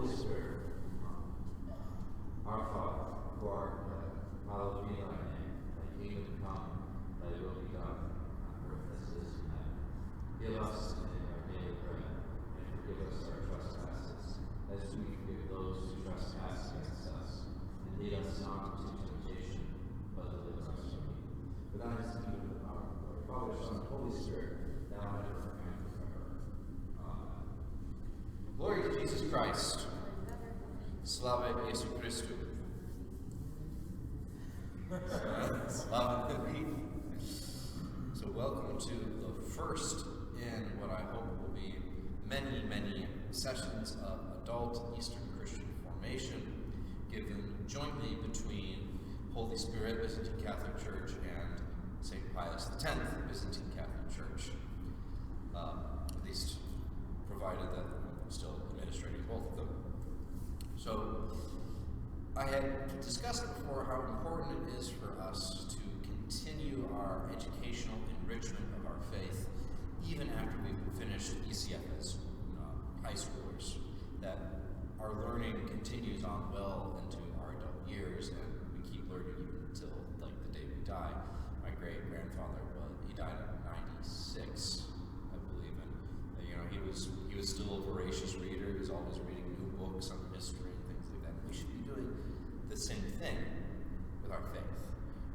Holy Spirit, our Father, who art in heaven, hallowed be thy name. Thy kingdom come, thy will be done, on earth as it is in heaven. Give us today our daily bread, and forgive us our trespasses, as we forgive those who trespass against us. And lead us not into temptation, but deliver us from evil. For thine is the kingdom, the power, the Father, Son, and Holy Spirit, now and ever, and forever. Amen. Glory to Jesus Christ. Slava Jesu Christu. Slava. So welcome to the first in what I hope will be many, many sessions of adult Eastern Christian formation given jointly between Holy Spirit Byzantine Catholic Church and St. Pius X Byzantine Catholic Church. At least provided that I'm still administrating both of them. So I had discussed before how important it is for us to continue our educational enrichment of our faith even after we've finished ECF as high schoolers, that our learning continues on well into our adult years, and we keep learning even until like the day we die. My great-grandfather, he died at 96, I believe, and he was still a voracious reader. He was always reading new books on history and things like that. We should be doing the same thing with our faith.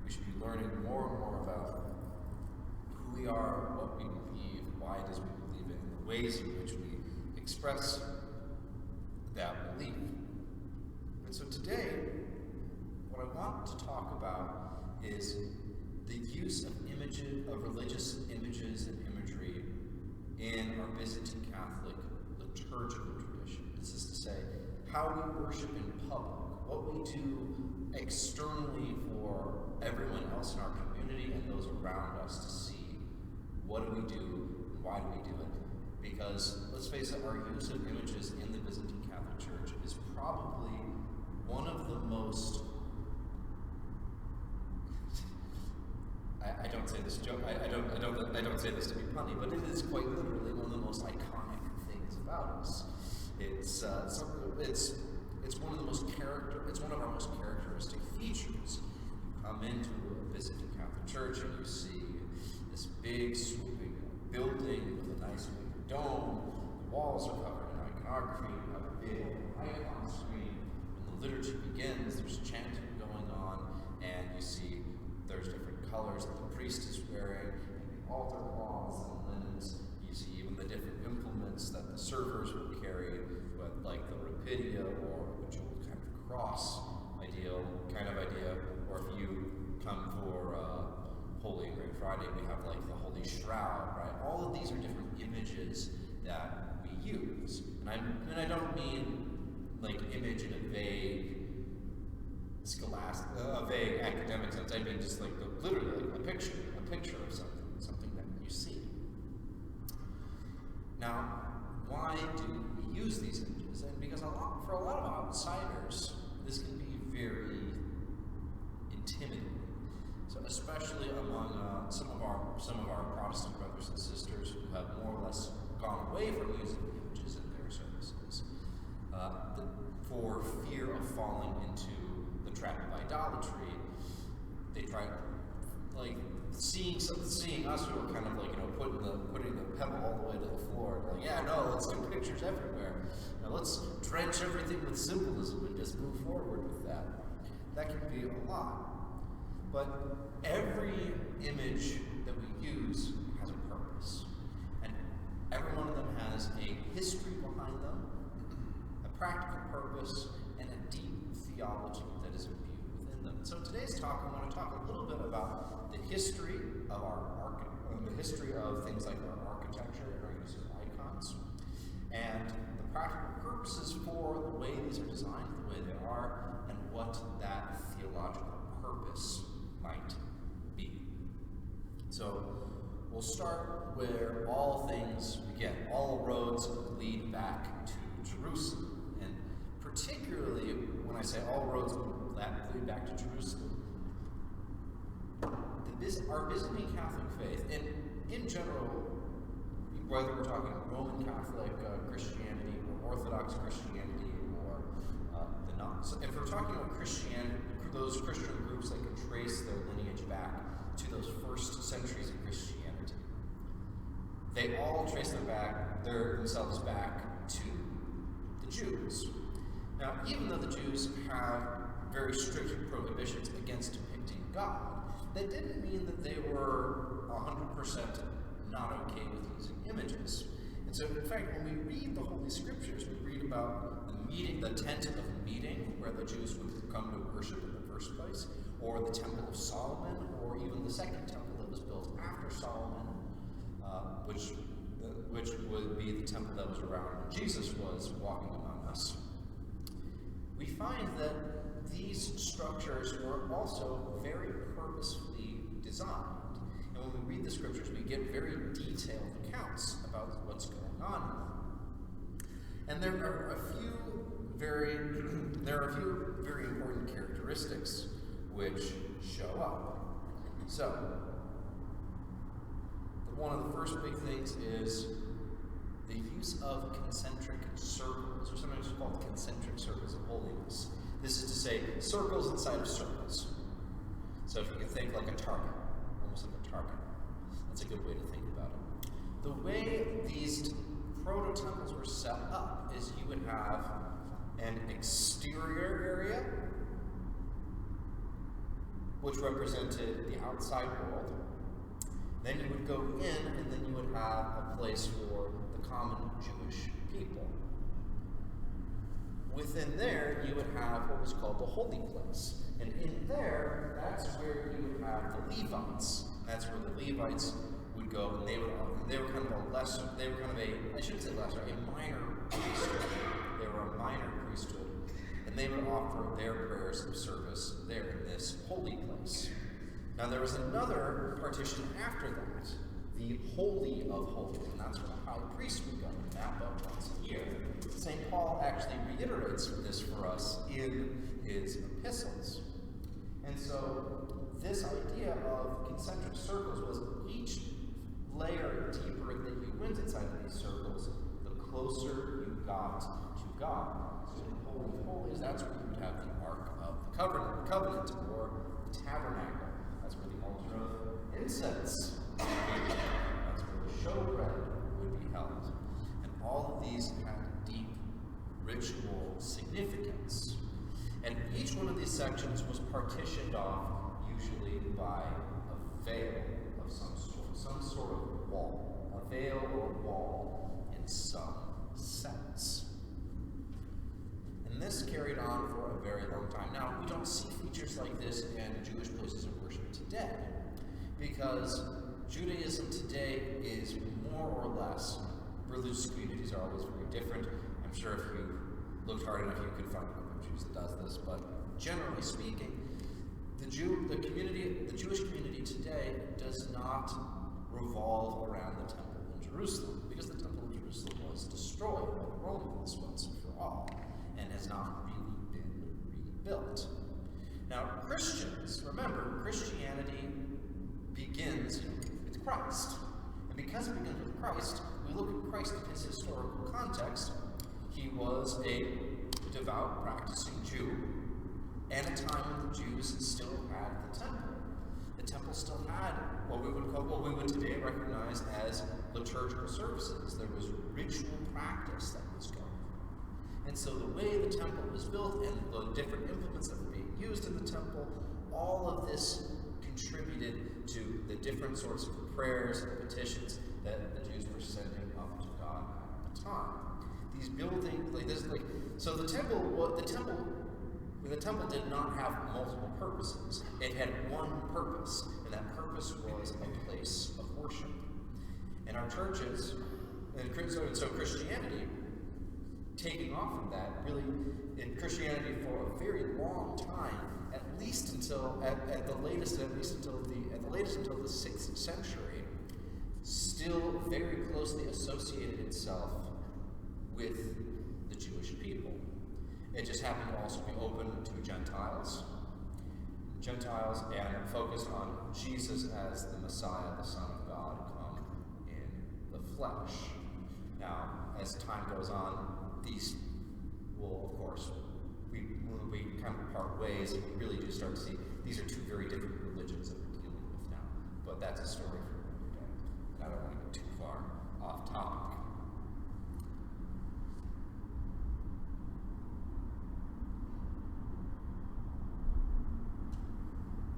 We should be learning more and more about who we are, what we believe, why it is we believe it, and the ways in which we express that belief. And so today, what I want to talk about is the use of religious images and imagery in our Byzantine Catholic liturgical tradition. This is to say, how we worship in public, what we do externally for everyone else in our community and those around us to see. What do we do, and why do we do it? Because, let's face it, our use of images in the Byzantine Catholic Church is probably one of the most, I don't say this joke, I don't say this to be punny, but it is quite literally one of the most iconic things about us. It's one of our most characteristic features. You come into a Byzantine Catholic Church and you see this big swooping building with a nice wicker dome. The walls are covered in iconography. You have a big icon screen. When the liturgy begins, there's chanting going on, and you see there's different colors that the priest is wearing, and the altar cloths and linens. You see even the different implements that the servers will carry, but like the rapidia or a jeweled kind of cross kind of idea, or if you come for Holy and Great Friday, we have like the Holy Shroud, right? All of these are different images that we use. And I don't mean like image in a vague vague academic sense. I mean just like literally like a picture of something that you see. Now, why do we use these images? And because for a lot of outsiders, this can be very intimidating. So especially among some of our Protestant brothers and sisters who have more or less gone away from using images in their services, for fear of falling into the trap of idolatry, they try like seeing us who are kind of like putting the pebble all the way to the floor, and like, yeah, no, let's do pictures everywhere. Now let's drench everything with symbolism and just move forward with that. That can be a lot. But every image that we use has a purpose. And every one of them has a history behind them, a practical purpose, and a deep theology that is imbued within them. So today's talk, I want to talk a little bit about the history of the history of things like our architecture and our use of icons, and the practical purposes for the way these are designed, the way they are, and what that theological purpose might be. So we'll start where all things begin. All roads lead back to Jerusalem. And particularly when I say all roads lead back to Jerusalem, our Byzantine Catholic faith, and in general, whether we're talking Roman Catholic Christianity or Orthodox Christianity or talking about Christianity, those Christian groups that can trace their lineage back to those first centuries of Christianity. They all trace themselves back to the Jews. Now, even though the Jews have very strict prohibitions against depicting God, that didn't mean that they were 100% not okay with using images. And so, in fact, when we read the Holy Scriptures, we read about the tent of meeting, where the Jews would come to worship in the first place, or the Temple of Solomon, or even the second temple that was built after Solomon, which would be the temple that was around when Jesus was walking among us. We find that these structures were also very purposefully designed. And when we read the Scriptures, we get very detailed accounts about what's going on. And there are a few very important characteristics which show up. So, one of the first big things is the use of concentric circles, or sometimes called concentric circles of holiness. This is to say, circles inside of circles. So if you can think like a target, almost like a target, that's a good way to think about it. The way these proto-temples were set up is you would have an exterior area, which represented the outside world. Then you would go in, and then you would have a place for the common Jewish people. Within there, you would have what was called the holy place. And in there, that's where you would have the Levites. That's where the Levites would go, and they were kind of a minor priesthood. They were a minor priesthood. And they would offer their prayers of service there in this holy place. Now there was another partition after that, the Holy of Holies, and that's where the high priest would go, and that but once a year. St. Paul actually reiterates this for us in his epistles. And so this idea of concentric circles was each layer deeper that you went inside of these circles, the closer you got to God. So in the Holy of Holies, that's where you would have the Ark of the Covenant, or the Tabernacle. That's where the altar of incense would be. That's where the showbread would be held. And all of these had deep ritual significance. And each one of these sections was partitioned off, usually by a veil of some sort of wall. A veil or wall in some sense. And this carried on for a very long time. Now, we don't see features like this in Jewish places of worship today, because Judaism today is more or less, religious communities are always very different. I'm sure if you looked hard enough, you could find a group of Jews that does this, but generally speaking, the Jewish community today does not revolve around the temple in Jerusalem, because the temple in Jerusalem was destroyed by the Romans once and for all, and has not really been rebuilt. Now, Christians, remember, Christianity begins with Christ. And because it begins with Christ, we look at Christ in his historical context. He was a devout, practicing Jew, and a time when the Jews still had the temple. The temple still had what we would today recognize as liturgical services. There was ritual practice that was going on. And so the way the temple was built and the different implements that were being used in the temple, all of this contributed to the different sorts of prayers and petitions that the Jews were sending up to God at the time. These buildings, so the temple did not have multiple purposes. It had one purpose, and that purpose was a place of worship. And our churches, and so Christianity, taking off from that, really, in Christianity for a very long time, at least until the latest until the 6th century, still very closely associated itself with the Jewish people. It just happened to also be open to Gentiles, and focused on Jesus as the Messiah, the Son of God, come in the flesh. Now, as time goes on, these will, of course, we kind of start to see these are two very different religions that we're dealing with now. But that's a story for another day. And I don't want to get too far off topic.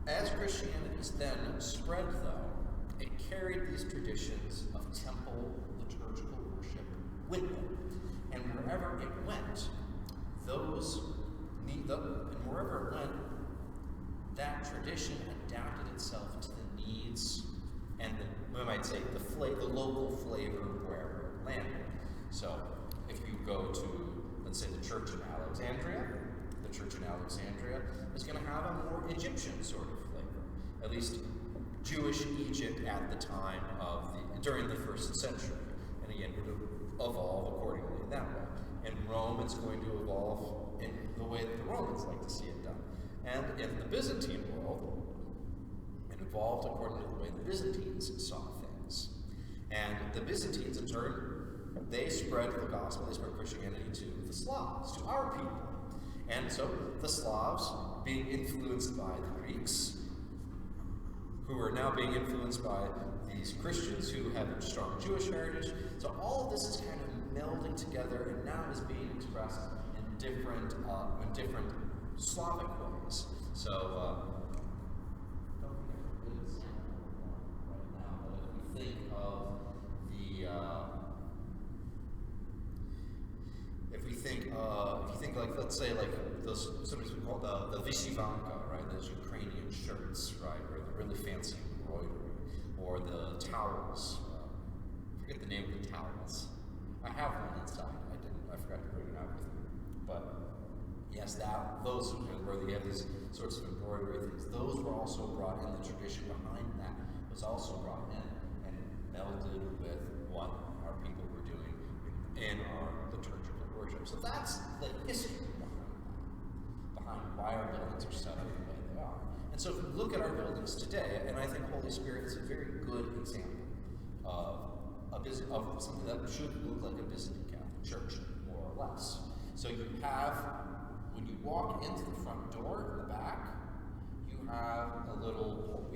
As Christianity's then spread, though, it carried these traditions of temple liturgical worship with it. And wherever it went, that tradition adapted itself to the needs and we might say the local flavor of wherever it landed. So if you go to, let's say, the church in Alexandria, is going to have a more Egyptian sort of flavor, at least Jewish Egypt at the time during the first century. And again, it would evolve accordingly in that way. In Rome, it's going to evolve in the way that the Romans like to see it done. And in the Byzantine world, it evolved according to the way the Byzantines saw things. And the Byzantines, in turn, they spread the gospel, they spread Christianity to the Slavs, to our people. And so the Slavs, being influenced by the Greeks, who are now being influenced by these Christians who have a strong Jewish heritage. So all of this is kind of melding together and now is being expressed in different Slavic ways. So, I don't think I can really sample one right now, but if we think of if you think like, let's say like those, sometimes we call the vyshyvanka, right? Those Ukrainian shirts, right? Or the really fancy embroidery, or the towels. I forget the name of the towels. I have one inside. I forgot to bring it out with me. But yes, those where they have these sorts of embroidery things, those were also brought in. The tradition behind that was also brought in and melded with what our people were doing in our liturgical worship. So that's the history behind why our buildings are set up the way they are. And so if we look at our buildings today, and I think Holy Spirit is a very good example of something that should look like a Byzantine Catholic church, more or less. So you have, when you walk into the front door in the back, you have a little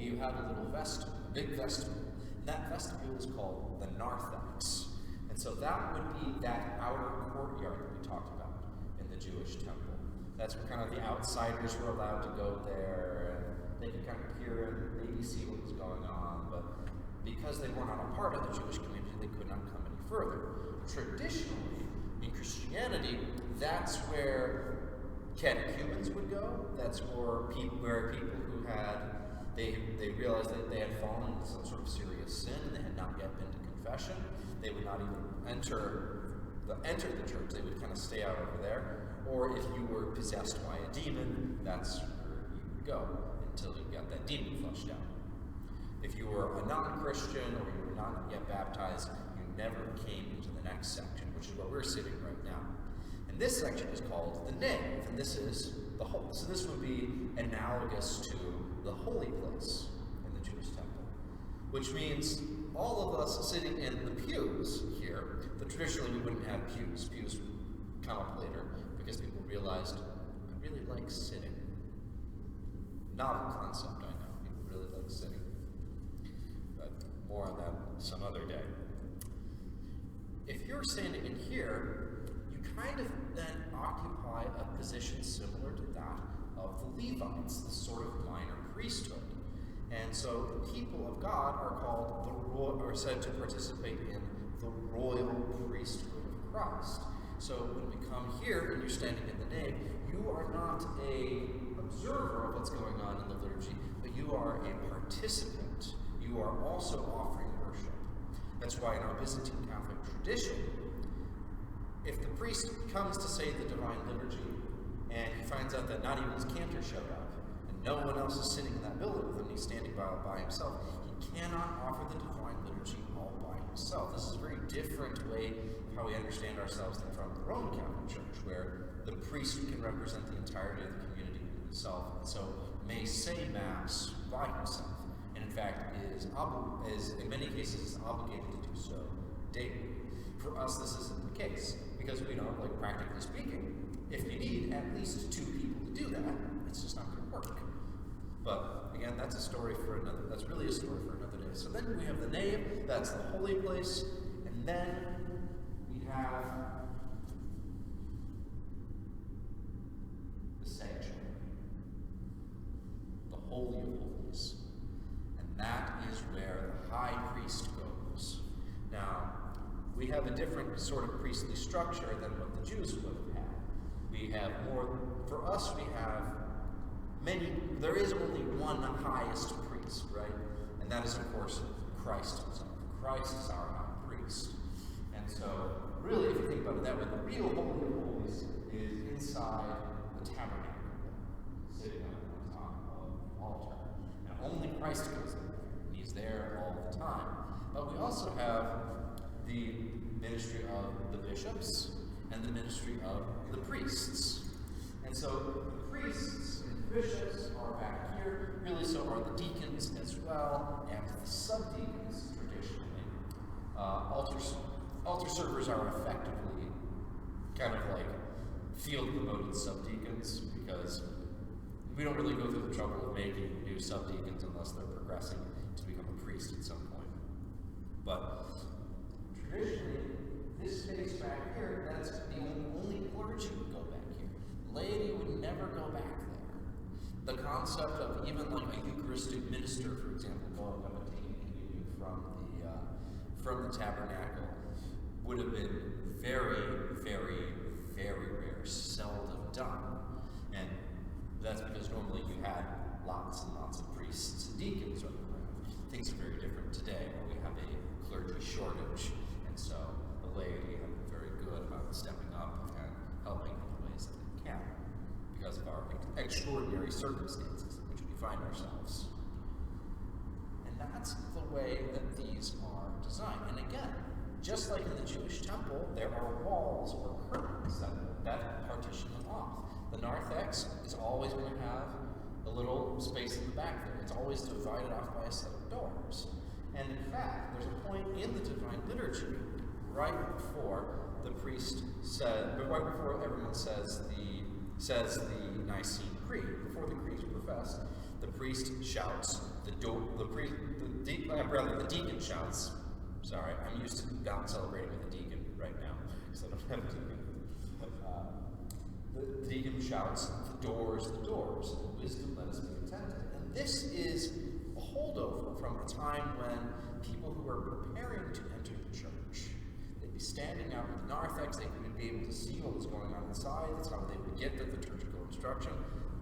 vestibule, a big vestibule. That vestibule is called the narthex. And so that would be that outer courtyard that we talked about in the Jewish temple. That's where kind of the outsiders were allowed to go there, and they could kind of peer in, maybe see what was going on, but because they were not a part of the Jewish community, they could not come any further. Traditionally, in Christianity, that's where catechumens would go. That's where people who had, they realized that they had fallen into some sort of serious sin and they had not yet been to confession. They would not even enter the church. They would kind of stay out over there. Or if you were possessed by a demon, that's where you would go until you got that demon flushed out. If you were a non-Christian or you were not yet baptized, you never came into the next section, which is what we're sitting right now. And this section is called the nave, and this is the holy. So this would be analogous to the holy place in the Jewish temple, which means all of us sitting in the pews here, traditionally we wouldn't have pews. Pews would come up later because people realized, I really like sitting. Novel concept, I know. People really like sitting. But more on that some other day. If you're standing in here, you kind of then occupy a position similar to that of the Levites, the sort of minor priesthood. And so the people of God are said to participate in the royal priesthood of Christ. So when we come here and you're standing in the nave, you are not an observer of what's going on in the liturgy, but you are a participant. You are also offering worship. That's why in our Byzantine Catholic tradition, if the priest comes to say the Divine Liturgy, and he finds out that not even his cantor showed up, and no one else is sitting in that building with him, he's standing by himself, he cannot offer the Divine Liturgy all by himself. This is a very different way of how we understand ourselves than from the Roman Catholic Church, where the priest can represent the entirety of the community himself, and so may say Mass by himself, and in fact is in many cases is obligated to do so daily. For us, this isn't the case, because we know, like practically speaking, if you need at least 2 people to do that, it's just not going to work. But again, that's a story for another. That's really a story for another day. So then we have the nave. That's the holy place, and then we have the sanctuary, the holy of holies, and that is where the high priest goes. Now, we have a different sort of priestly structure than what the Jews would have had. We have more. For us, we have many. There is only one highest priest, right? And that is, of course, Christ himself. Christ is our high priest. And so, really, if you think about it that way, the real Holy of Holies is inside the tabernacle, sitting on top of the altar. And only Christ goes in there. And he's there all the time. But we also have the ministry of the bishops and the ministry of the priests. And so the priests and bishops are back here, really so are the deacons as well, and the subdeacons traditionally. Altar servers are effectively kind of like field-promoted subdeacons, because we don't really go through the trouble of making new subdeacons unless they're progressing to become a priest at some point. But traditionally, this space back here, that's the only clergy would go back here. Laity would never go back there. The concept of even like a Eucharistic minister, for example, going up and taking communion from the tabernacle, would have been very, very, very rare, seldom done. And that's because normally you had lots and lots of priests and deacons running around. Things are very different today, where we have a clergy shortage. And so the laity have been very good about stepping up and helping in the ways that they can, because of our extraordinary circumstances in which we find ourselves. And that's the way that these are designed. And again, just like in the Jewish temple, there are walls or curtains that partition them off. The narthex is always going to have a little space in the back there. It's always divided off by a set of doors. And in fact, there's a point in the Divine Liturgy right before the priest said, but right before everyone says the Nicene Creed, before the creed is professed, the priest shouts, the deacon shouts. Sorry, I'm used to not celebrating with a deacon right now, because I don't have a deacon. The deacon shouts, the doors, wisdom, let us be attentive. And this is a holdover from a time when people who were preparing to enter the church, they'd be standing out with the narthex, they would be able to see what was going on inside, that's how they would get the liturgical instruction.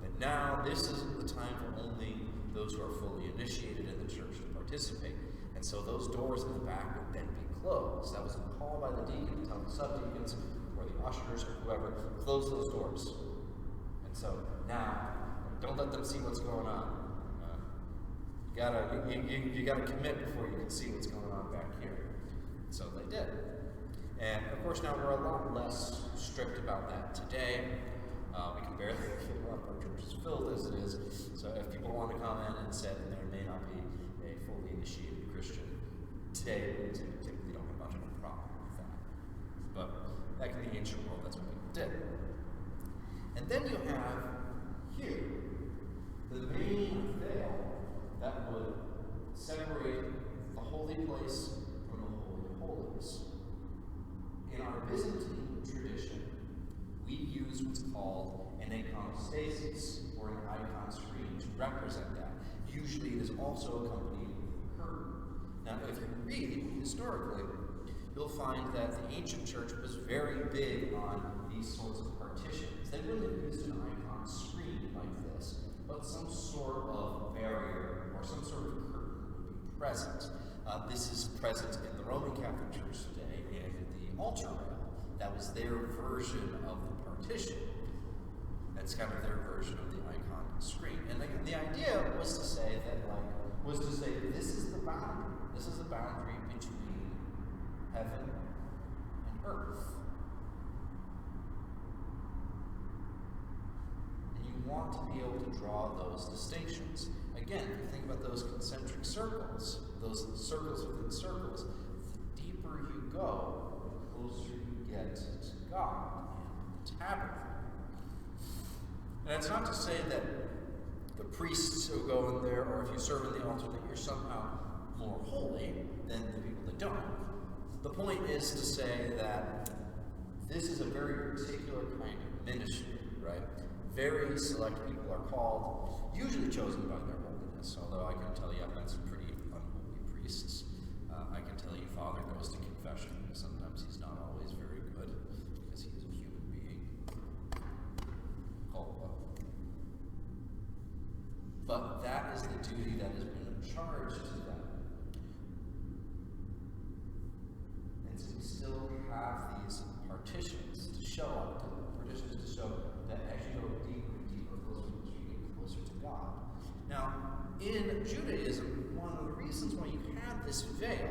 But now, this is the time for only those who are fully initiated in the church to participate. And so those doors in the back would then be closed. That was a call by the deacon to tell the subdeacons, or the ushers, or whoever, close those doors. And so now, don't let them see what's going on. You gotta commit before you can see what's going on back here. So they did. And of course now we're a lot less strict about that today. We can barely get one of our churches filled as it is. So if people want to come in and sit, and there may not be a fully initiated Christian today, we typically don't have much of a problem with that. But back in the ancient world, that's what people did. And then you have here the main veil that would separate the holy place from the Holy of Holies. In our Byzantine tradition, we use what's called an iconostasis, or an icon screen, to represent that. Usually it is also accompanied with a curtain. Now, if you read historically, you'll find that the ancient church was very big on these sorts of partitions. They wouldn't have used an icon screen like this, but some sort of barrier or some sort of curtain would be present. This is present in the Roman Catholic Church today in the altar rail. That was their version of the partition. That's kind of their version of the icon screen. And the idea was to say that, this is the boundary. This is the boundary between heaven and earth. And you want to be able to draw those distinctions. Again, if you think about those concentric circles, those circles within circles, the deeper you go, the closer you get to God and the tabernacle. And it's not to say that the priests who go in there, or if you serve in the altar, that you're somehow more holy than the people that don't. The point is to say that this is a very particular kind of ministry, right? Very select people are called, usually chosen by their holiness, although I can tell you I've had some pretty unholy priests. I can tell you Father goes to confession, and sometimes he's not always very good, because he is a human being. But that is the duty that has been charged to them. And so we still have these partitions to show up, partitions to show that as you go deeper and deeper, closer to you get closer to God. Now, in Judaism, one of the reasons why you had this veil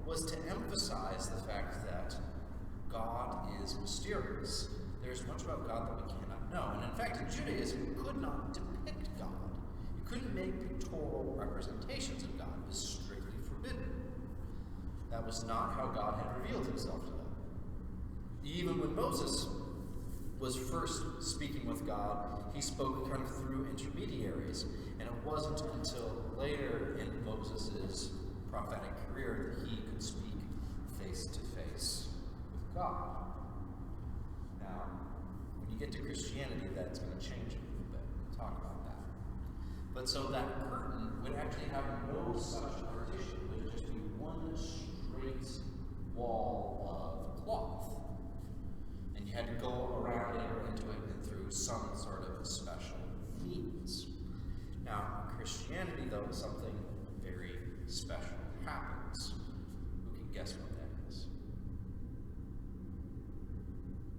was to emphasize the fact that God is mysterious. There's much about God that we cannot know. And in fact, in Judaism, you could not depict God. You couldn't make pictorial representations of God. It was strictly forbidden. That was not how God had revealed himself to them. Even when Moses was first speaking with God, he spoke kind of through intermediaries. And it wasn't until later in Moses' prophetic career that he could speak face to face with God. Now, when you get to Christianity, that's going to change a little bit. We'll talk about that. But so that curtain would actually have no such partition. It would just be one straight wall of cloth. And you had to go around it or into it and through some sort of special means. Now, in Christianity, though, something very special happens. Who can guess what that is?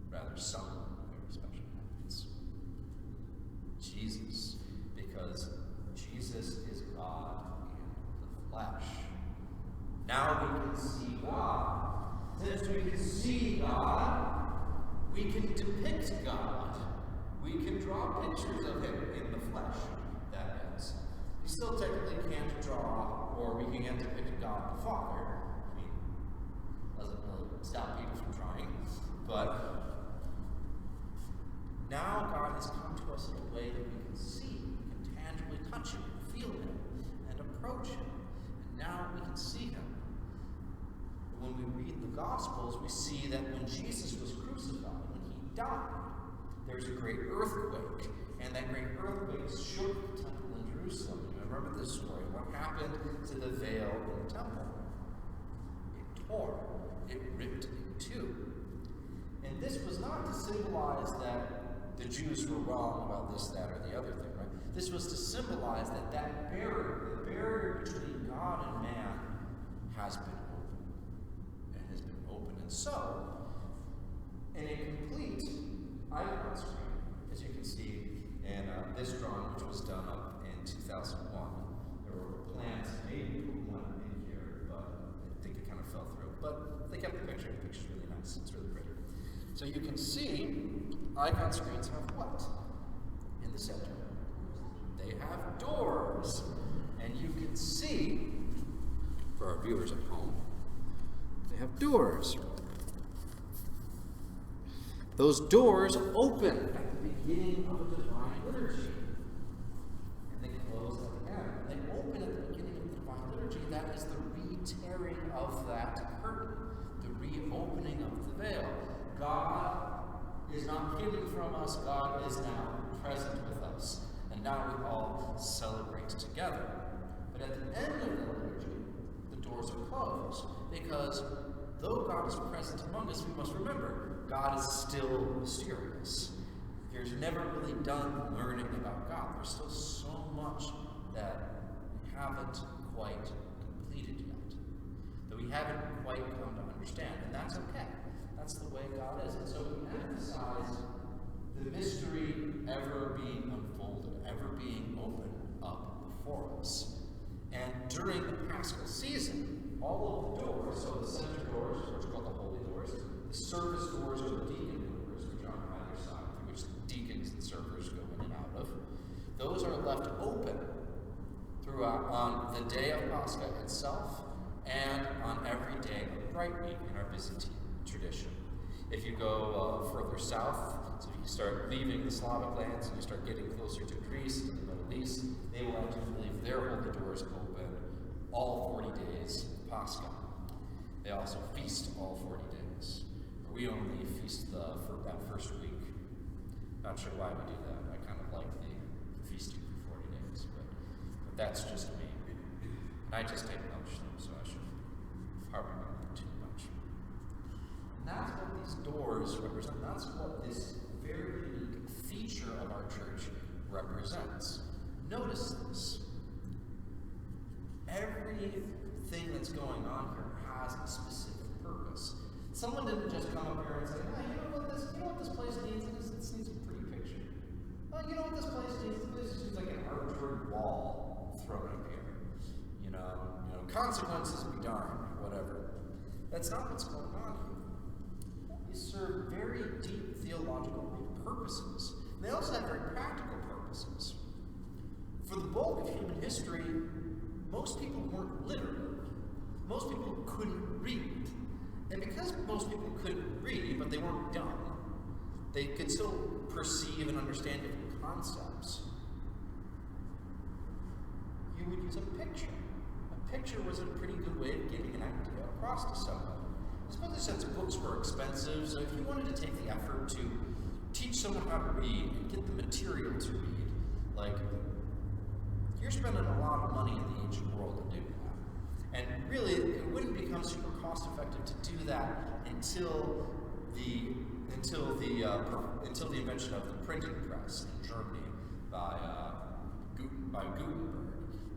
Rather, something very special happens. Jesus. Because Jesus is God in the flesh. Now we can see God. Since we can see God, we can depict God. We can draw pictures of him in the flesh, that is. We still technically can't draw, or we can't depict God the Father. I mean, doesn't really stop people from trying. But now God has come to us in a way that we can see, we can tangibly touch him, feel him, and approach him. And now we can see him. When we read the Gospels, we see that when Jesus was crucified, when he died, there was a great earthquake. And that great earthquake shook the temple in Jerusalem. You remember this story. What happened to the veil in the temple? It tore. It ripped in two. And this was not to symbolize that the Jews were wrong about this, that, or the other thing, right? This was to symbolize that that barrier, the barrier between God and man, has been open. It has been open. And so, in a complete icon screen, as you can see in this drawing, which was done up in 2001, there were plans, maybe put one in here, but I think it kind of fell through. But they kept the picture. The picture's really nice. It's really pretty. So you can see icon screens have what? In the center. They have doors. And you can see, for our viewers at home, they have doors. Those doors open at the beginning of a divine liturgy. And they close at the end. When they open at the beginning of the divine liturgy, that is the re-tearing of that curtain, the reopening of the veil. God is not hidden from us. God is now present with us. And now we all celebrate together. But at the end of the liturgy, the doors are closed. Because though God is present among us, we must remember, God is still mysterious. You're never really done learning about God. There's still so much that we haven't quite completed yet. That we haven't quite come to understand. And that's okay. That's the way God is. And so we emphasize the mystery ever being unfolded, ever being opened up before us. And during the Paschal season, all of the doors, so the center doors, which are called the holy doors, the service doors are the deacon doors, which are on either side, through which the deacons and servers go in and out of. Those are left open throughout on the day of Pascha itself and on every day of Bright Week in our Byzantine tradition. If you go further south So if you start leaving the Slavic lands and you start getting closer to Greece and the Middle East, they will actually leave their holy doors open all 40 days of Pascha. They also feast all 40 days. We only feast for that first week. Not sure why we do that. I kind of like the feasting for 40 days, but that's just me. And I just take lunch, so I shouldn't harp on that too much. And that's what these doors represent. That's what this very unique feature of our church represents. Notice this. Everything that's going on here has a specific purpose. Someone didn't just come up here and say, "Oh, you know what this place needs? It needs a pretty picture. Oh, you know what this place needs? This needs like an archway wall thrown up here. You know, consequences be darned, whatever." That's not what's going on here. These serve very deep theological purposes. They also have very practical purposes. For the bulk of human history, most people weren't literate. Most people couldn't read. And because most people couldn't read, but they weren't dumb, they could still perceive and understand different concepts. You would use a picture. A picture was a pretty good way of getting an idea across to someone. Especially since books were expensive, so if you wanted to take the effort to teach someone how to read and get the material to read, like, you're spending a lot of money in the ancient world to do that. And really, it wouldn't become super cost effective to do that until the invention of the printing press in Germany by Gutenberg.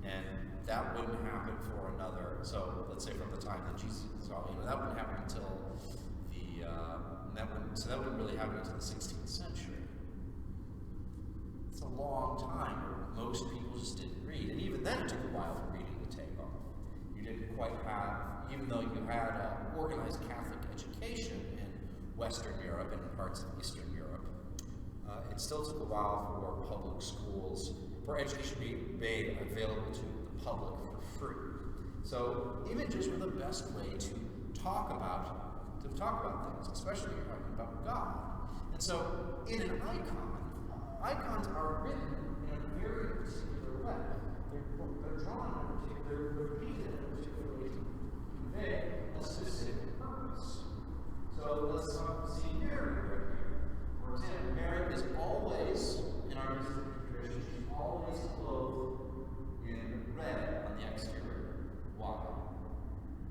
And that wouldn't happen for another, so let's say from the time that Jesus saw, that wouldn't happen until that wouldn't really happen until the 16th century. It's a long time where most people just didn't read, and even then it took a while for reading to take off. You didn't quite have, even though you had organized Catholic education in Western Europe and in parts of Eastern Europe, it still took a while for public schools, for education to be made available to the public for free. So even just were the best way to talk about things, especially when you're talking about God. And so in an icon, icons are written in a very particular way. They're drawn in a particular, they're repeated in a particular way to convey a specific purpose. So let's see Mary right here. For example, Mary is always, in our tradition, she's always clothed in red on the exterior. Why?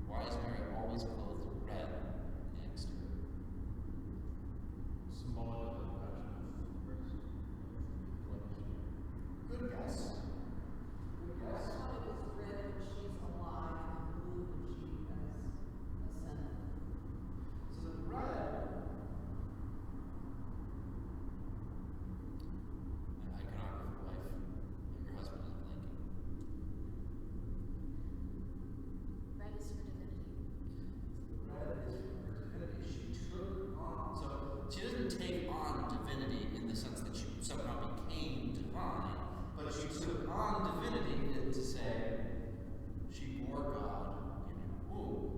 Why is Mary always clothed in red on the exterior? Symbolic of the passion of Christ. Good guess. Good guess. I thought it was red when she's alive and blue when she has ascended. So the red, an iconography wife, and your husband is blinking. Red is for divinity. The red is for divinity. She took on, so she doesn't take on divinity in the sense that she somehow became divine, but she took on divinity to say she bore God in her womb.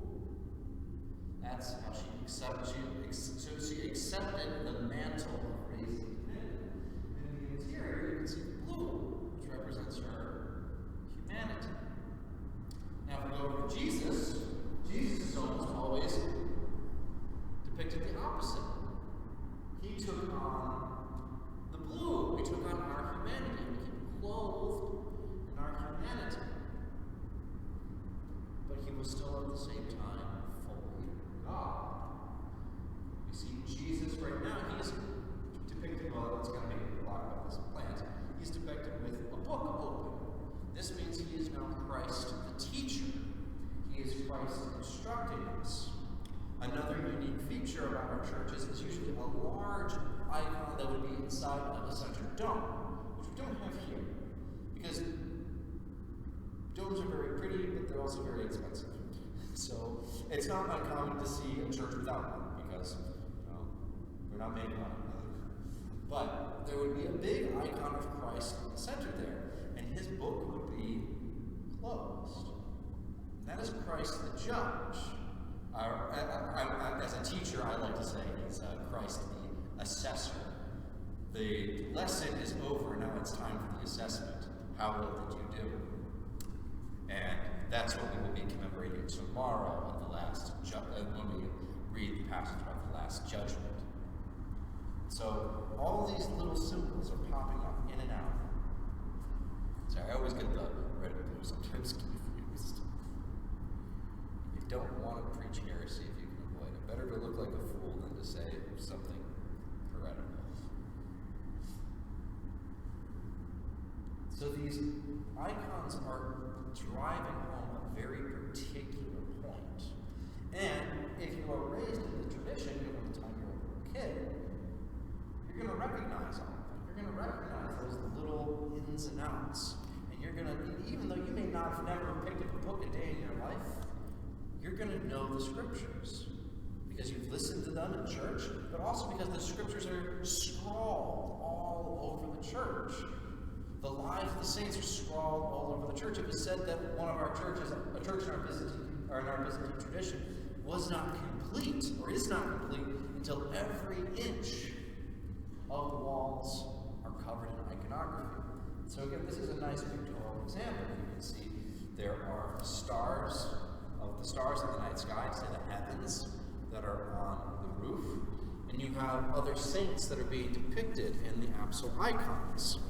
That's how she accepted. So she accepted the mantle of raising divinity. In the interior, you can see the blue, which represents her humanity. Now, if we go over to Jesus, Jesus is almost always depicted the opposite. He took on the blue. He took on our humanity. We became clothed in our humanity. But he was still at the same time fully God. We see Jesus right now. He's depicted, well, it's going to make a lot about this plant. He's depicted with a book open. This means he is now Christ the teacher. He is Christ instructing us. Another unique feature about our churches is usually a large icon that would be inside of a center dome, which we don't have here. Because domes are very pretty, but they're also very expensive. So it's not uncommon to see a church without one, because we're not making money. But there would be a big icon of Christ in the center there, and his book would be closed. And that is Christ the judge. As a teacher, I like to say he's Christ the assessor. The lesson is over, now it's time for the assessment. How well did you do? And that's what we will be commemorating tomorrow at the last when we read the passage about the Last Judgment. So all these little symbols are popping up in and out. So I always get the red and blue sometimes confused. You don't want to preach heresy if you can avoid it. Better to look like a fool than to say something heretical. So these icons are driving home a very particular point. And if you are raised in the tradition from the time you're a little kid, you're going to recognize all of them. You're going to recognize those little ins and outs. And you're going to, even though you may not have never picked up a book a day in your life, you're going to know the scriptures. Because you've listened to them in church, but also because the scriptures are scrawled all over the church. The lives of the saints are scrawled all over the church. It was said that one of our churches, a church in our Byzantine tradition, was not complete, or is not complete, until every inch of the walls are covered in iconography. So again, this is a nice pictorial example. You can see there are stars of the night sky, say the heavens, that are on the roof, and you have other saints that are being depicted in the apsal icons.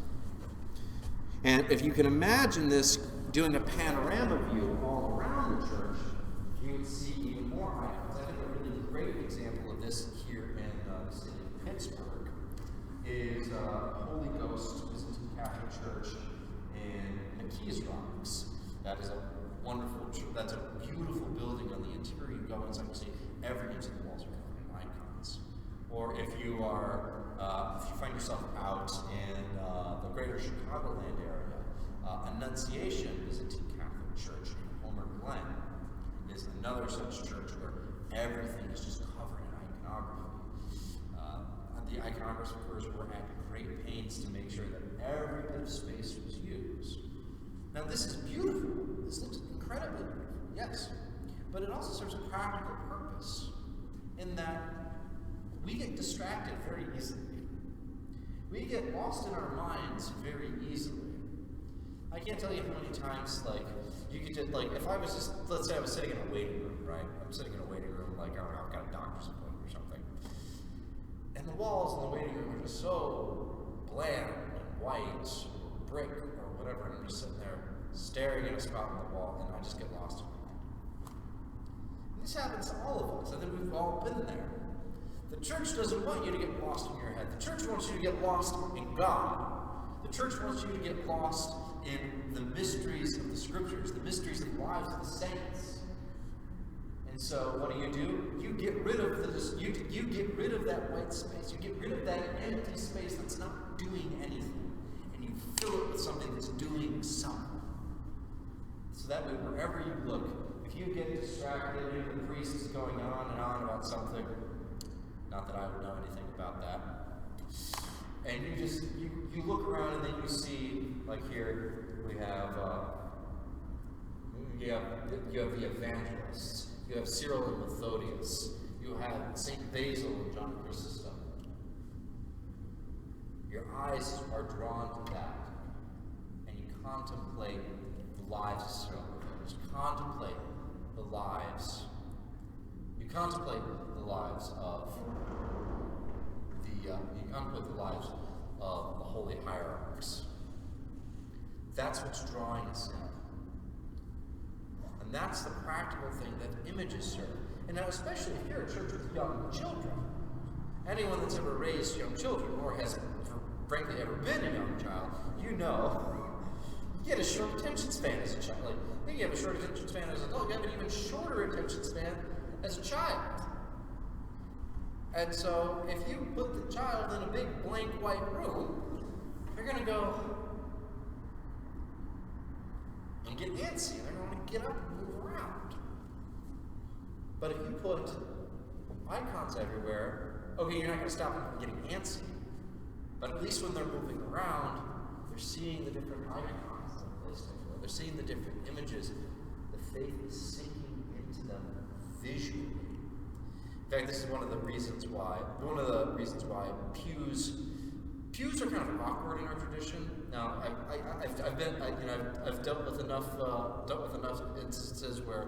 And if you can imagine this doing a panorama view all around the church, you would see even more icons. I think a really great example of this here in the city of Pittsburgh is Holy Ghost Byzantine Catholic Church in McKees Rocks. That is a wonderful, that's a beautiful building. On the interior, you go inside, you see every inch of the walls are covered in icons. Or if you find yourself out in the greater Chicagoland area, Annunciation Byzantine Catholic Church in Homer Glen is another such church where everything is just covered in iconography. The iconographers were at great pains to make sure that every bit of space was used. Now this is beautiful. This looks incredibly beautiful, yes. But it also serves a practical purpose in that we get distracted very easily. We get lost in our minds very easily. I can't tell you how many times, you could just, if I was just, let's say I was sitting in a waiting room, right? I'm sitting in a waiting room, I don't know, I've got a doctor's appointment or something. And the walls in the waiting room are just so bland and white, or brick, or whatever, and I'm just sitting there staring at a spot on the wall, and I just get lost in my mind. And this happens to all of us. I think we've all been there. The church doesn't want you to get lost in your head. The church wants you to get lost in God. The church wants you to get lost in the mysteries of the scriptures, the mysteries of the lives of the saints. And so, what do? You get rid of you get rid of that white space. You get rid of that empty space that's not doing anything, and you fill it with something that's doing something. So that way, wherever you look, if you get distracted, if the priest is going on and on about something, not that I would know anything about that, and you look around and then you see, like here, we have you have the evangelists, you have Cyril and Methodius, you have St. Basil and John Chrysostom. Your eyes are drawn to that, and you contemplate the lives of Cyril and Methodius. You contemplate the lives of the holy hierarchs. That's what's drawing us in. And that's the practical thing that images serve. And now, especially if you're a church with young children, anyone that's ever raised young children, or has frankly ever been a young child, you know you get a short attention span as a child. I think you have a short attention span as an adult, you have an even shorter attention span as a child. And so, if you put the child in a big blank white room, they're going to go and get antsy. They're going to want to get up and move around. But if you put icons everywhere, okay, you're not going to stop them from getting antsy. But at least when they're moving around, they're seeing the different icons that are placed everywhere. They're seeing the different images. The faith is sinking into them visually. In fact, this is one of the reasons why Pews are kind of awkward in our tradition. Now, I've dealt with enough instances where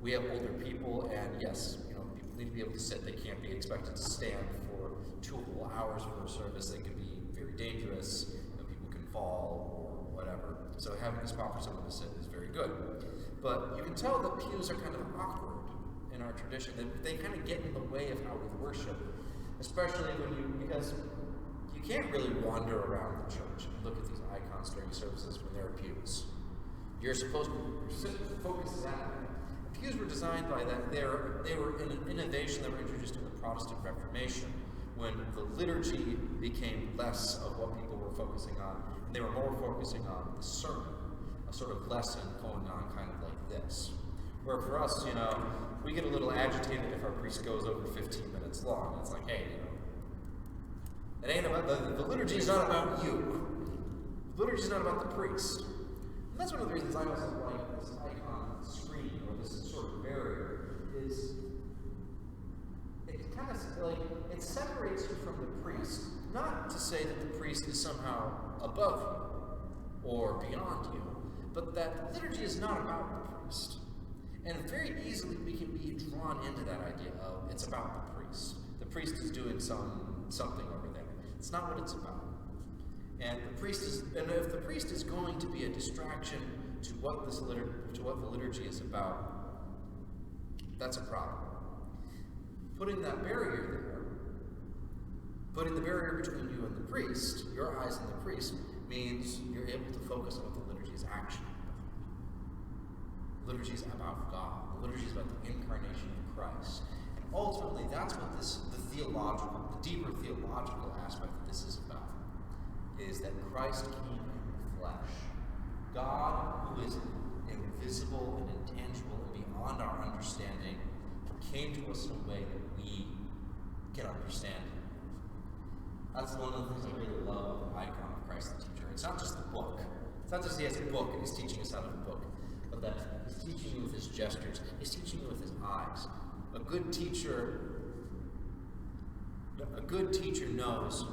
we have older people, and yes, people need to be able to sit. They can't be expected to stand for 2 whole hours for a service. They can be very dangerous. People can fall or whatever. So having a spot for someone to sit is very good. But you can tell that pews are kind of awkward in our tradition. They kind of get in the way of how we worship, especially because you can't really wander around the church and look at these icons during services when there are pews. You're supposed to focus that way. Pews were designed by that. They were an innovation that were introduced in the Protestant Reformation, when the liturgy became less of what people were focusing on, and they were more focusing on the sermon, a sort of lesson going on kind of like this. Where for us, we get a little agitated if our priest goes over 15 minutes long. It's like, hey, it ain't about the liturgy is not about you. The liturgy is not about the priest. And that's one of the reasons I also like this icon screen, or this sort of barrier, is it kind of like it separates you from the priest. Not to say that the priest is somehow above you or beyond you, but that liturgy is not about the priest. And very easily we can be drawn into that idea of it's about the priest. The priest is doing something over there. It's not what it's about. And if the priest is going to be a distraction to what the liturgy is about, that's a problem. Putting that barrier there, putting the barrier between you and the priest, your eyes and the priest, means you're able to focus on what the liturgy is actually about. The liturgy is about God. The liturgy is about the incarnation of Christ. And ultimately, that's what the deeper theological aspect of this is about, is that Christ came in the flesh. God, who is invisible and intangible and beyond our understanding, came to us in a way that we can understand him. That's one of the things I really love of the icon of Christ the teacher. It's not just the book. It's not just he has a book and he's teaching us out of a book, but that he's teaching you with his gestures. He's teaching you with his eyes. A good teacher knows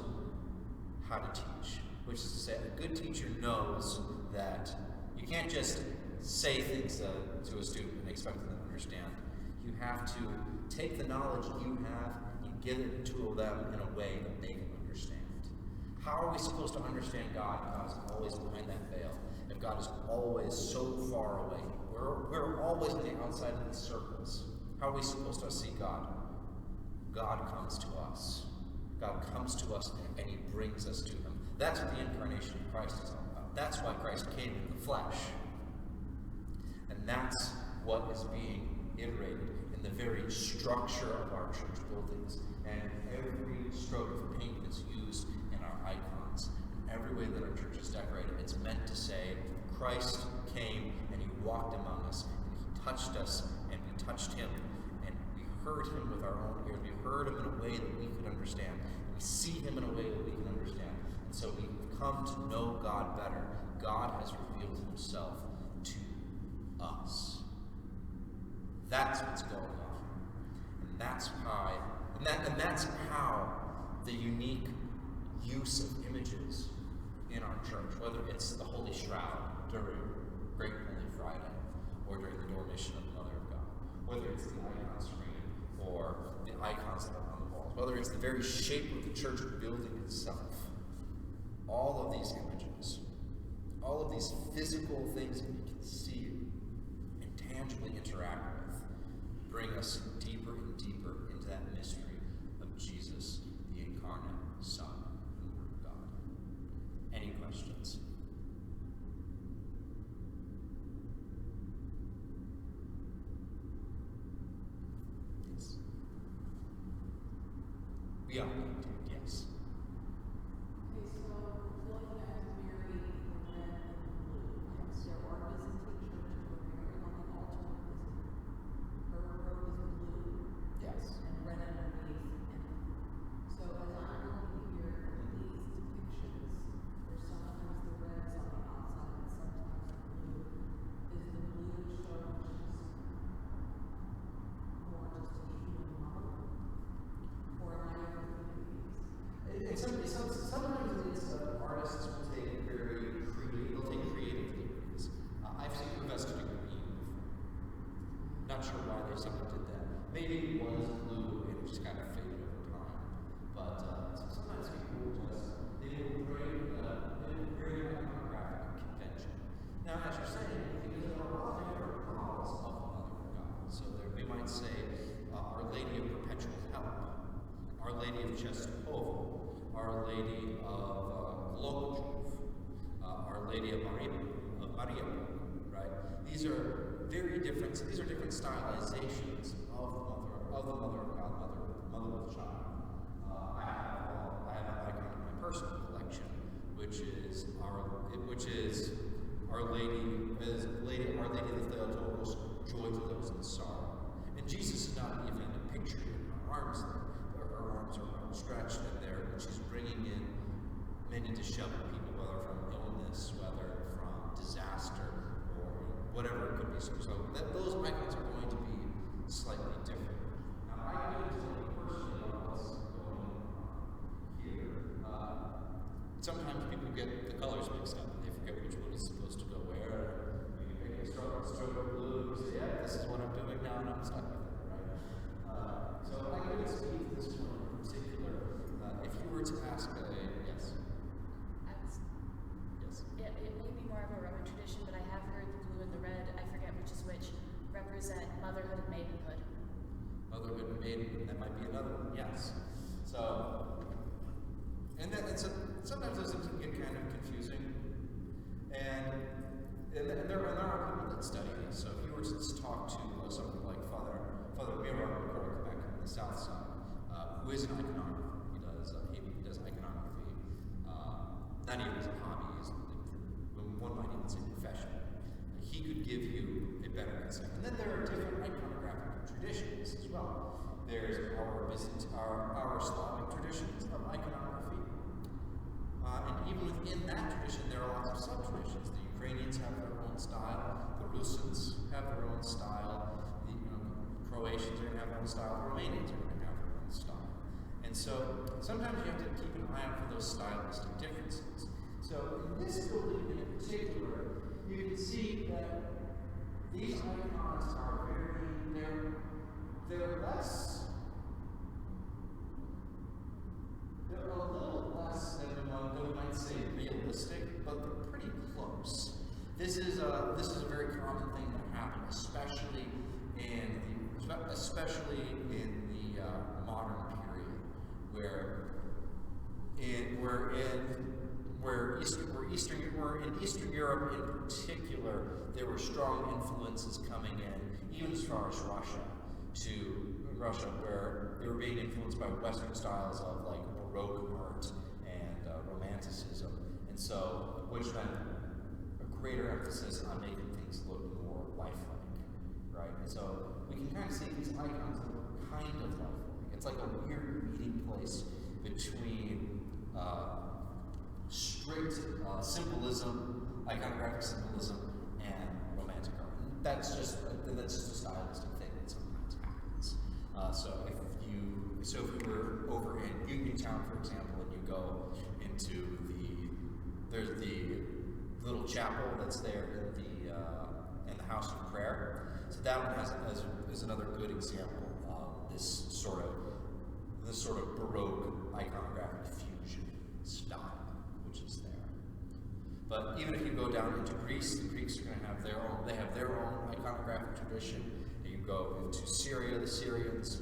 how to teach, which is to say, a good teacher knows that you can't just say things to a student and expect them to understand. You have to take the knowledge you have and give it to them in a way that they can understand. How are we supposed to understand God if God is always behind that veil? If God is always so far away? We're always on the outside of these circles. How are we supposed to see God? God comes to us. God comes to us and he brings us to him. That's what the incarnation of Christ is all about. That's why Christ came in the flesh. And that's what is being iterated in the very structure of our church buildings, and every stroke of paint that's used in our icons, and every way that our church is decorated. It's meant to say Christ came and he walked among us, and he touched us, and we touched him, and we heard him with our own ears. We heard him in a way that we could understand. We see him in a way that we can understand. And so we've come to know God better. God has revealed himself to us. That's what's going on. And that's how the unique use of images in our church, whether it's the Holy Shroud during Great Holy Friday, or during the Dormition of the Mother of God, whether it's the icon screen or the icons that are on the walls, whether it's the very shape of the church building itself, all of these images, all of these physical things that we can see and tangibly interact with, bring us deeper and deeper into that mystery of Jesus, the incarnate Son and Word of God. Any questions? Yes. Yeah, yes. Okay, so looking at Mary in red and blue, yes, there are Byzantine churches where Mary on the altar is her robe is blue Yes. and red underneath. And so as I'm looking here at these depictions, there's sometimes the red's on the outside and sometimes the blue. Is the blue showing just more just a human mother? Or am I overthinking? of Liturgy, Our Lady of Maria, right? These are very different. So these are different stylizations of the Mother of God, Mother of the Child. I have an icon in my personal collection, which is Our Lady of the Theotokos, Joy to those in sorrow. And Jesus is not even pictured in her arms there. Her arms are outstretched and there, and she's bringing in many disheveled people, whether from illness, whether from disaster, or whatever it could be. So those icons are going to be slightly different. Now, I can tell you personally about what's going on here. Sometimes people get the colors mixed up, and they forget which one is supposed to go where. You can pick a stroke of blue, and say, yeah, this is what I'm doing now, and I'm stuck with it, right? So I could speak to this one in particular. If you were to ask yes? Yes. It may be more of a Roman tradition, but I have heard the blue and the red, I forget which is which, represent motherhood and maidenhood. Motherhood and maidenhood, that might be another one, yes. So, sometimes those things can get kind of confusing. And there are people that study this. So if you were to talk to someone like Father Miro back in the South Side, who is an iconographer, he does iconography, not even as a hobby, one might even say profession. He could give you a better insight. And then there are different iconographic traditions as well. There's our Slavic traditions of iconography. And even within that tradition, there are lots of sub-traditions. The Ukrainians have their own style. The Russians have their own style. The Croatians are going to have their own style. The Romanians are going to have their own style. And so sometimes you have to keep an eye out for those stylistic differences. So in this building in particular, you can see that these icons are they're a little less than we might say realistic, but they're pretty close. This is a very common thing that happens, especially in the modern period, where in Eastern Europe in particular, there were strong influences coming in, even as far as Russia, where they were being influenced by Western styles of like Baroque art and Romanticism, and so which meant a greater emphasis on making things look more lifelike, right? And so we can kind of see these icons that look kind of lifelike. It's like a weird meeting place between strict symbolism, iconographic symbolism, and romantic art. And that's just a stylistic thing that sometimes happens. So if you were over in Uniontown, for example, and you go into there's the little chapel that's there in the house of prayer. So that one is another good example of this sort of Baroque iconographic fusion style, which is there. But even if you go down into Greece, the Greeks are going to have their own iconographic tradition. And you go into Syria, the Syriacs,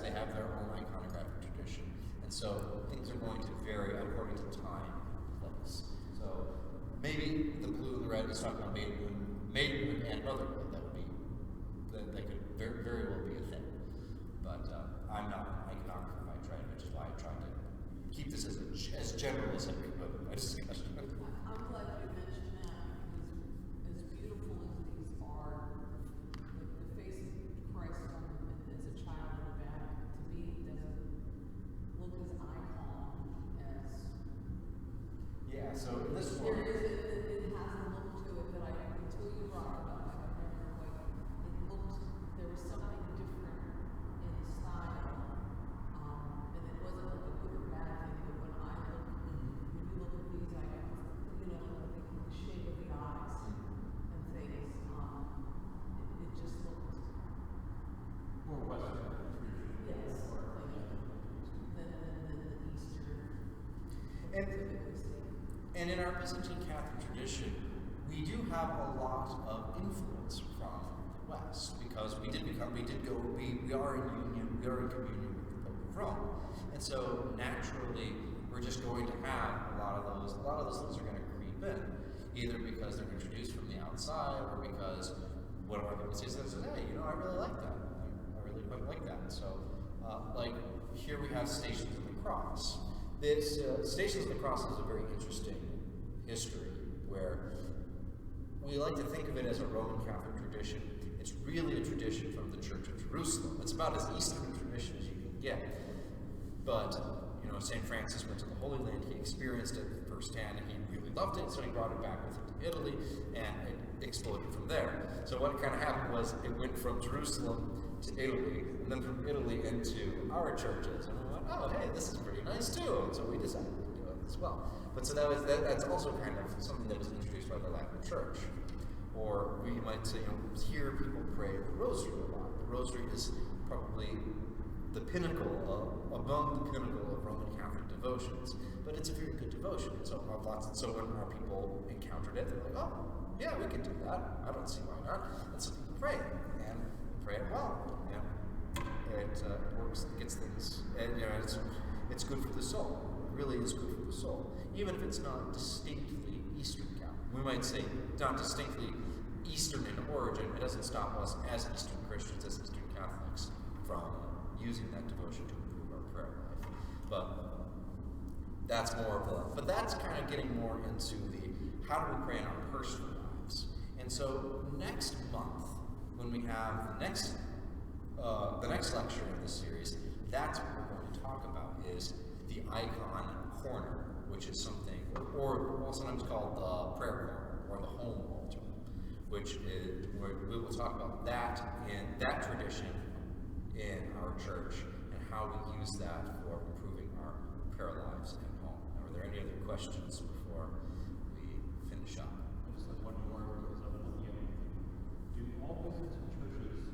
they have their own iconographic tradition. And so things are going to vary according to time and place. So maybe the blue and the red is talking about maidenhood and motherhood. That could very, very well be a thing. But I'm not an iconographer by trade, which is why I tried to keep this as general as I could in my discussion. I'm glad you mentioned that, because as beautiful as these are, the face of Christ as a child in the back, to me, doesn't look as icon as. Yeah, so in this There one. it has a look to it that until you brought it up, I've never there was something different in the style, and it wasn't like a good or bad thing, but when you look at these icons, the shape of the eyes and things, it just looked More Western tradition. yes, than the Eastern typically see. And in our Byzantine Catholic tradition, we do have a lot of influence from the West, because we are in communion with the Pope of Rome, and so naturally we're just going to have a lot of those things are going to creep in, either because they're introduced from the outside or because one of our people says, hey, I really like that. I really quite like that. So, like, here we have Stations of the Cross. This Stations of the Cross is a very interesting history where we like to think of it as a Roman Catholic tradition. It's really a tradition from the Church of Jerusalem. It's about as Eastern a tradition as you can get. But, St. Francis went to the Holy Land. He experienced it firsthand, and he really loved it, so he brought it back with him to Italy, and it exploded from there. So what kind of happened was it went from Jerusalem to Italy, and then from Italy into our churches. And we went, oh, hey, this is pretty nice too. And so we decided to do it as well. But so that's also kind of something that was introduced by the Latin Church. Or we might say, hear people pray the Rosary a lot. The Rosary is probably the pinnacle among the pinnacle of Roman Catholic devotions, but it's a very good devotion. So when our people encountered it, they're like, oh, yeah, we can do that. I don't see why not. And so people pray, and pray it well. And it works, it gets things, and it's good for the soul. It really is good for the soul, even if it's not distinctly Eastern Catholic. We might say not distinctly Eastern in origin. It doesn't stop us as Eastern Christians, as Eastern Catholics, from using that devotion to improve our prayer life. But that's kind of getting more into the how do we pray in our personal lives. And so next month, when we have the next lecture in this series, that's what we're going to talk about, is the icon corner, which is something, or sometimes called the prayer corner, or the home altar, which is where we will talk about that in that tradition in our church, and how we use that for improving our prayer lives at home. Now, are there any other questions before we finish up? I just have one more because I'm looking at anything. Do all Byzantine churches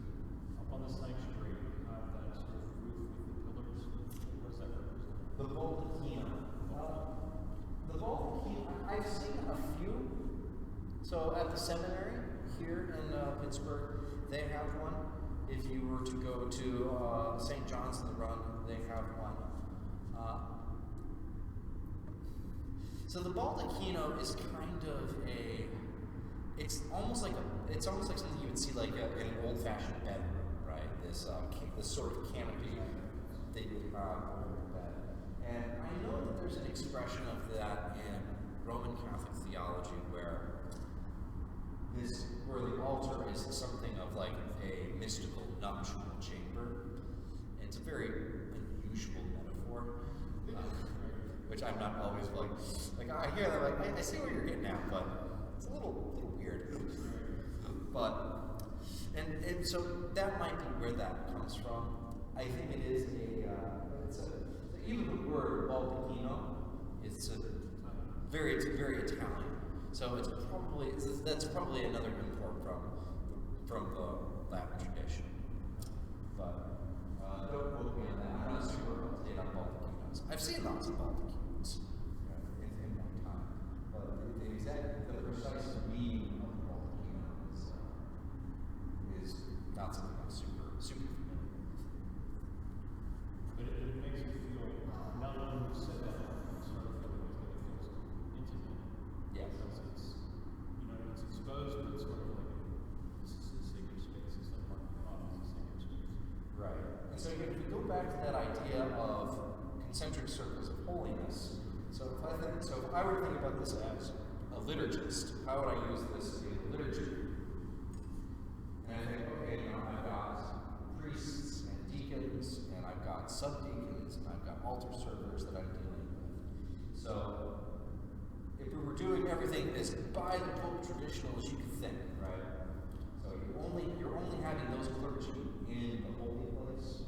up on the sanctuary have that sort of roof with the pillars? What does that represent? The baldacchino. I've seen a few. So at the seminary here in Pittsburgh, they have one. If you were to go to St. John's in the Run, they have one. So the baldacchino is kind of it's almost like something you would see like in an old-fashioned bedroom, right? This sort of canopy that you would have over your bed. And I know that there's an expression of that in Roman Catholic theology where the altar is something of like a mystical nuptial chamber. And it's a very unusual metaphor, which I'm not always like I hear that, like I see where you're getting at, but it's a little weird. But and so that might be where that comes from. I think it is even the word baldacchino is very Italian. So that's probably another import from the Latin tradition. But don't quote me on that. I'm not super up to date on baldacchinos. I've seen lots of baldacchinos in my time, but the precise meaning of the baldacchino is not something I'm super familiar with. But it makes you feel, now that you've said that, you sort of feel like it feels intimate. Yes. Because it's exposed, but it's sort of like this is a sacred space. It's like marking it off as a sacred space. Right. And so if we go back to that idea of concentric circles of holiness, so if I were to think about this as a liturgist, how would I use this in liturgy? And I think, okay, I've got priests and deacons, and I've got subdeacons, and I've got altar servers that I'm dealing with. So if we were doing everything as by the book traditional as you could think, right? So you're only having those clergy in the holy place,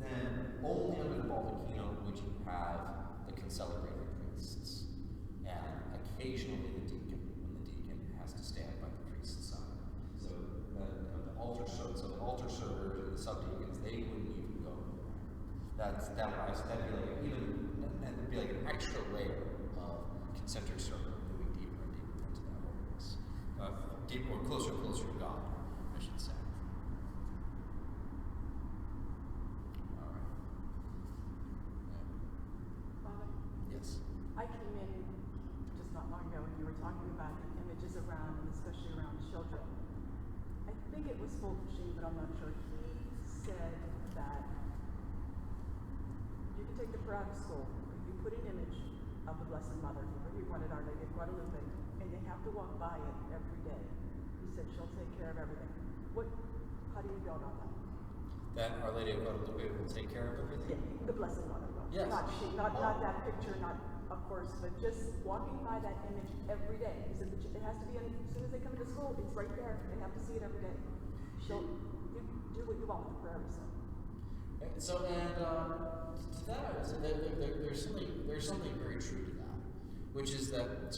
then only under the baldacchino would you have the concelebrated priests, and occasionally the deacon, when the deacon has to stand by the priest's side. So the altar servers and the subdeacons, they wouldn't even go. That'd be like an extra layer of concentric circle, moving deeper and deeper into that holiness, deeper, closer and closer to God, I should say. All right. Father, Yes. long ago when you were talking about the images around, and especially around children. I think it was Fulton Sheen, but I'm not sure. He said that you can take the prayer out of school, you put an image of the Blessed Mother, he wanted Our Lady of Guadalupe, and they have to walk by it every day. He said she'll take care of everything. How do you feel about that? That Our Lady of Guadalupe will take care of everything? Yeah, the Blessed Mother will. Yes. Not she, not that picture, not, of course, but just walking by that image every day. He said it has to be, as soon as they come into school, it's right there. They have to see it every day. She'll do what you want with the prayer, he said. So, and to that, there's something very true to that, which is that,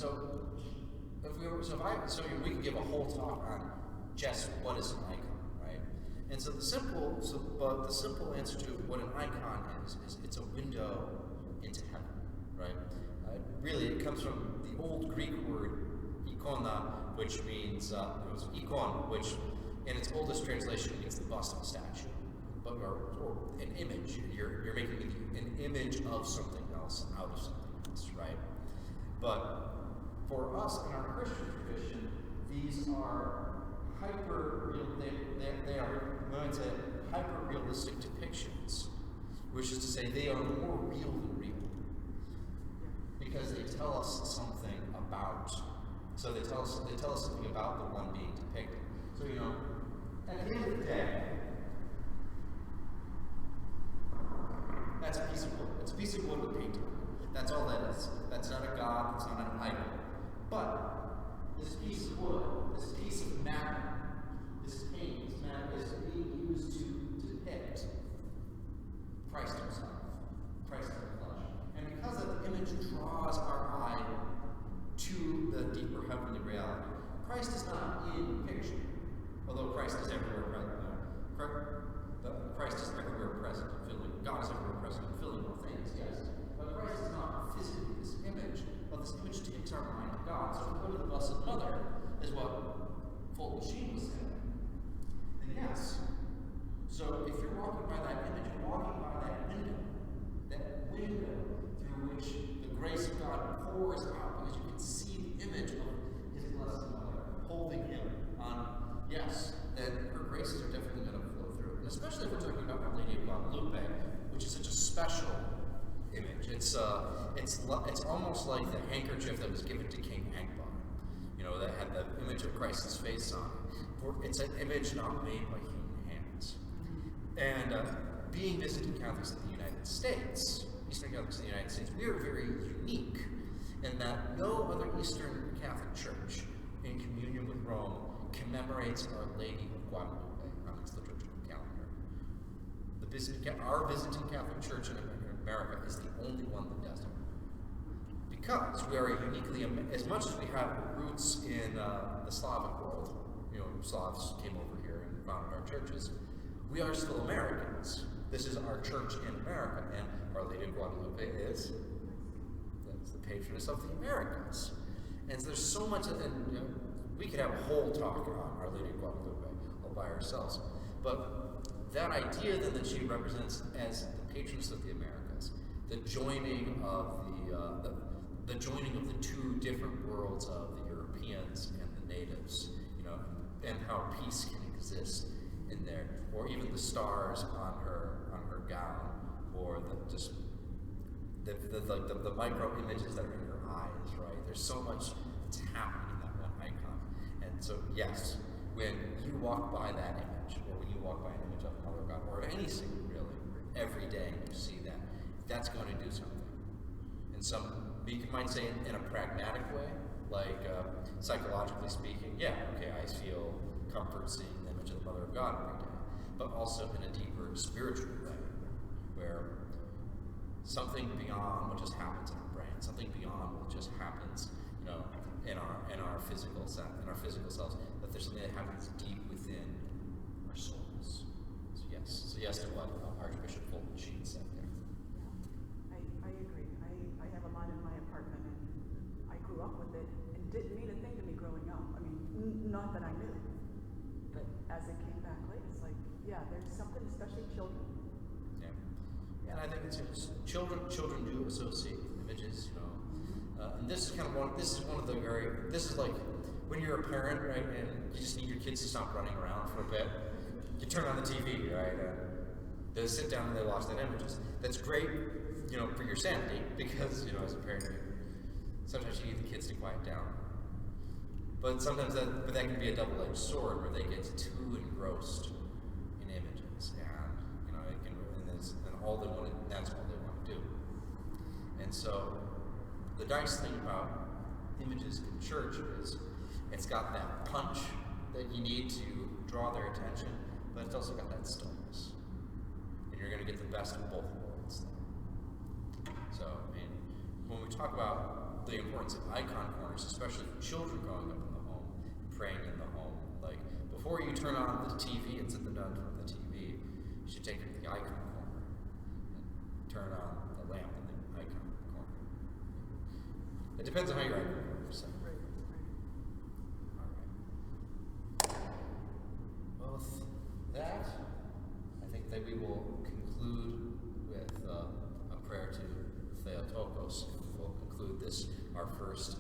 we could give a whole talk on just what is an icon, right? And so the simple answer to what an icon is it's a window into heaven, right? Really, it comes from the old Greek word ikona, which means it was ikon, which in its oldest translation means the bust of a statue, or an image. You're making an image of something else out of something else, right? But for us in our Christian tradition, these are they are hyper-realistic depictions, which is to say they are more real than real, because they tell us something about. So they tell us something about the one being depicted. So at the end of the day, that's a piece of wood. It's a piece of wood with paint on it. That's all that is. That's not a god. It's not an idol. But this piece of wood, this piece of matter, this paint, this matter is being used to depict Christ himself, Christ in the flesh. And because that image draws our eye to the deeper heavenly reality, Christ is not in picture, although Christ is everywhere present. Christ is everywhere present, God is everywhere present, filling all things, yes. But Christ is not physically this image, but this image takes our mind to God. So if we go to the Blessed Mother, is what Fulton Sheen was saying. And yes, so if you're walking by that image, you're walking by that window through which the grace of God pours out, because you can see the image of his Blessed Mother holding him on, yes, then her graces are definitely going to flow through. And especially if we're talking about Our Lady of Guadalupe, which is such a special image. It's almost like the handkerchief that was given to King Akbar, that had the image of Christ's face on it. It's an image not made by human hands. And being visiting Catholics in the United States, Eastern Catholics in the United States, we are very unique in that no other Eastern Catholic church in communion with Rome commemorates Our Lady of Guadalupe on its liturgical calendar. Our Byzantine Catholic Church in America is the only one that does it. Because we are uniquely, as much as we have roots in the Slavic world, Slavs came over here and founded our churches, we are still Americans. This is our church in America, and Our Lady of Guadalupe that's the patroness of the Americans. And so there's so much, and we could have a whole talk on Our Lady of Guadalupe all by ourselves. But that idea then that she represents as the patroness of the Americas, the joining of the joining of the two different worlds of the Europeans and the natives, and how peace can exist in there, or even the stars on her gown, or the micro images that are in her eyes, right? There's so much that's happening in that one icon. And so yes, when you walk by that image, or when you walk by an image of the Mother of God, or of any saint really, every day you see that, that's going to do something. And you might say in a pragmatic way, like psychologically speaking, I feel comfort seeing the image of the Mother of God every day, but also in a deeper spiritual way, where something beyond what just happens in our brain, something beyond what just happens, in our physical selves, that there's something that happens deep within our souls. So yes to what Archbishop Fulton Sheen said there. I agree. I have a lot in my apartment, and I grew up with it, and didn't mean a thing to me growing up. I mean, not that I knew, but as it came back late, it's like, there's something, especially children. Yeah, and I think it's children do associate with images, And this is this is like when you're a parent, right, and you just need your kids to stop running around for a bit. You turn on the TV, right? They sit down and they watch that images. That's great, for your sanity, because, as a parent, sometimes you need the kids to quiet down. But sometimes that can be a double-edged sword where they get too engrossed in images, and it can, and all they want to, that's all they want to do. And so, the nice thing about images in church is it's got that punch that you need to draw their attention, but it's also got that stillness. And you're going to get the best of both worlds there. So, when we talk about the importance of icon corners, especially for children growing up in the home, praying in the home, like before you turn on the TV and sit them down in front of the TV, you should take them to the icon corner and turn on the lamp in the icon corner. It depends on how your icon corner is set. Right, right. All right. With that, I think that we will conclude with a prayer to Theotokos. We'll conclude this, our first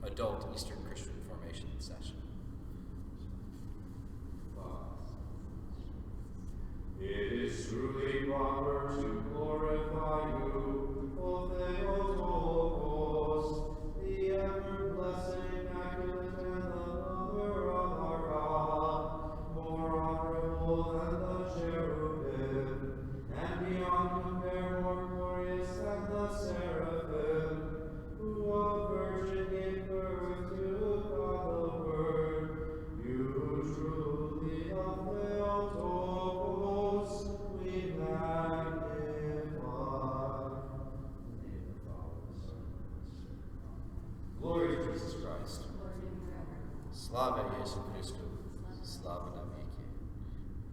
adult Eastern Christian formation session. It is truly proper to glorify you, O Theotokos, the ever-blessed, immaculate, and the Mother of our God, more honorable than the cherubim, and beyond compare more glorious than the seraphim, who a virgin gave birth to God the Word. You truly, O Theotokos, we magnify. In the name of the Father, the Son, and the Spirit. Glory to Jesus Christ. Lord, in forever. Slava Jesu Christu. Slava Nabi.